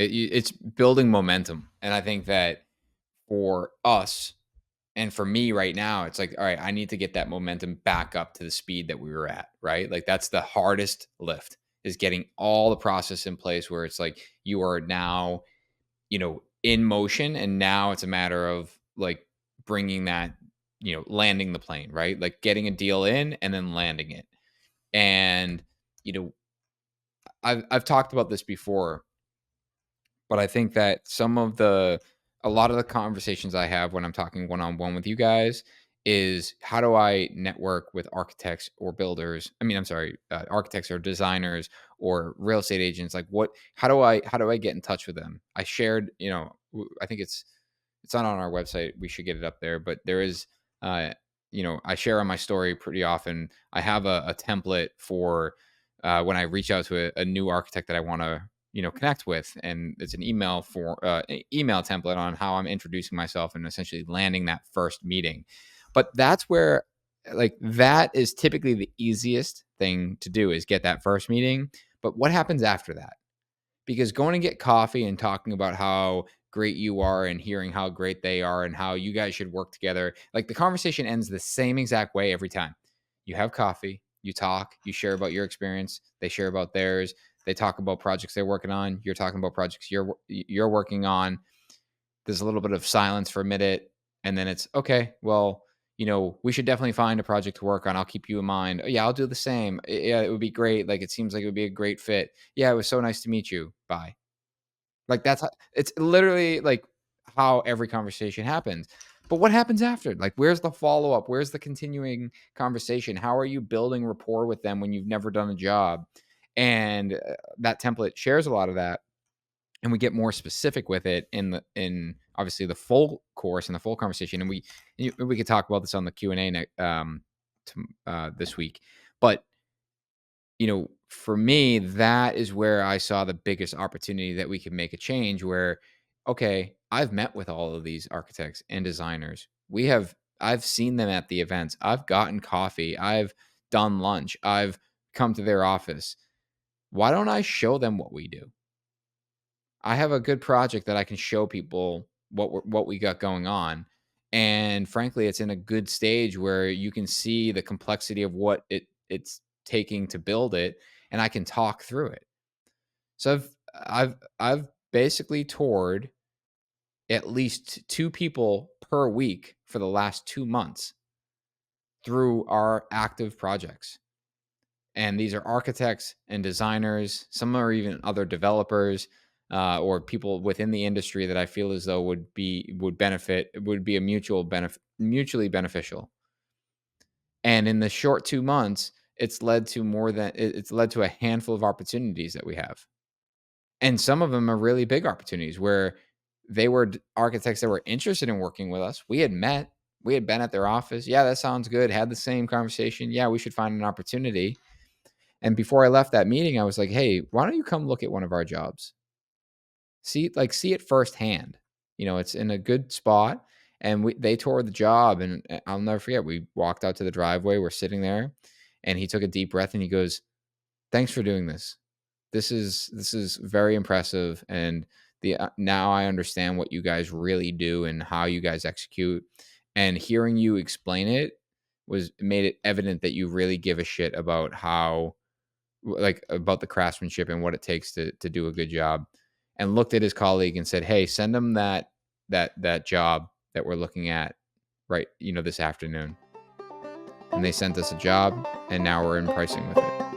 It's building momentum. And I think that for us and for me right now, it's like, all right, I need to get that momentum back up to the speed that we were at, right? Like that's the hardest lift, is getting all the process in place where it's like you are now, in motion, and now it's a matter of like bringing that, landing the plane, right? Like getting a deal in and then landing it. And you know, I've talked about this before, but I think that a lot of the conversations I have when I'm talking one on one with you guys is, how do I network with architects or builders? I mean, I'm sorry, architects or designers or real estate agents. Like, how do I get in touch with them? I shared, I think it's not on our website. We should get it up there, but there is, I share on my story pretty often. I have a template for when I reach out to a new architect that I want to, connect with, and it's an email template on how I'm introducing myself and essentially landing that first meeting. But that's where, like, that is typically the easiest thing to do, is get that first meeting. But what happens after that? Because going to get coffee and talking about how great you are and hearing how great they are and how you guys should work together, like, the conversation ends the same exact way every time. You have coffee, you talk, you share about your experience, they share about theirs, they talk about projects they're working on, you're talking about projects you're working on. There's a little bit of silence for a minute, and then it's okay. Well, we should definitely find a project to work on. I'll keep you in mind. Oh, yeah, I'll do the same. Yeah, it would be great. Like, it seems like it would be a great fit. Yeah, it was so nice to meet you. Bye. Like, it's literally like how every conversation happens. But what happens after? Like, where's the follow up? Where's the continuing conversation? How are you building rapport with them when you've never done a job? And that template shares a lot of that, and we get more specific with it in obviously the full course and the full conversation. And we could talk about this on the Q&A this week. But for me, that is where I saw the biggest opportunity that we could make a change. Where, okay, I've met with all of these architects and designers. I've seen them at the events. I've gotten coffee. I've done lunch. I've come to their office. Why don't I show them what we do? I have a good project that I can show people what we got going on. And frankly, it's in a good stage where you can see the complexity of what it's taking to build it, and I can talk through it. So I've basically toured at least 2 people per week for the last 2 months through our active projects. And these are architects and designers. Some are even other developers, or people within the industry that I feel as though would be a mutually beneficial. And in the short 2 months, it's led to a handful of opportunities that we have. And some of them are really big opportunities where they were architects that were interested in working with us. We had met, we had been at their office. Yeah, that sounds good. Had the same conversation. Yeah, we should find an opportunity. And before I left that meeting, I was like, hey, why don't you come look at one of our jobs? See it firsthand. It's in a good spot. And they toured the job, and I'll never forget. We walked out to the driveway. We're sitting there, and he took a deep breath and he goes, "Thanks for doing this. This is very impressive, and now I understand what you guys really do and how you guys execute. And hearing you explain it made it evident that you really give a shit about about the craftsmanship and what it takes to do a good job." And looked at his colleague and said, "Hey, send him that job that we're looking at right, this afternoon." And they sent us a job, and now we're in pricing with it.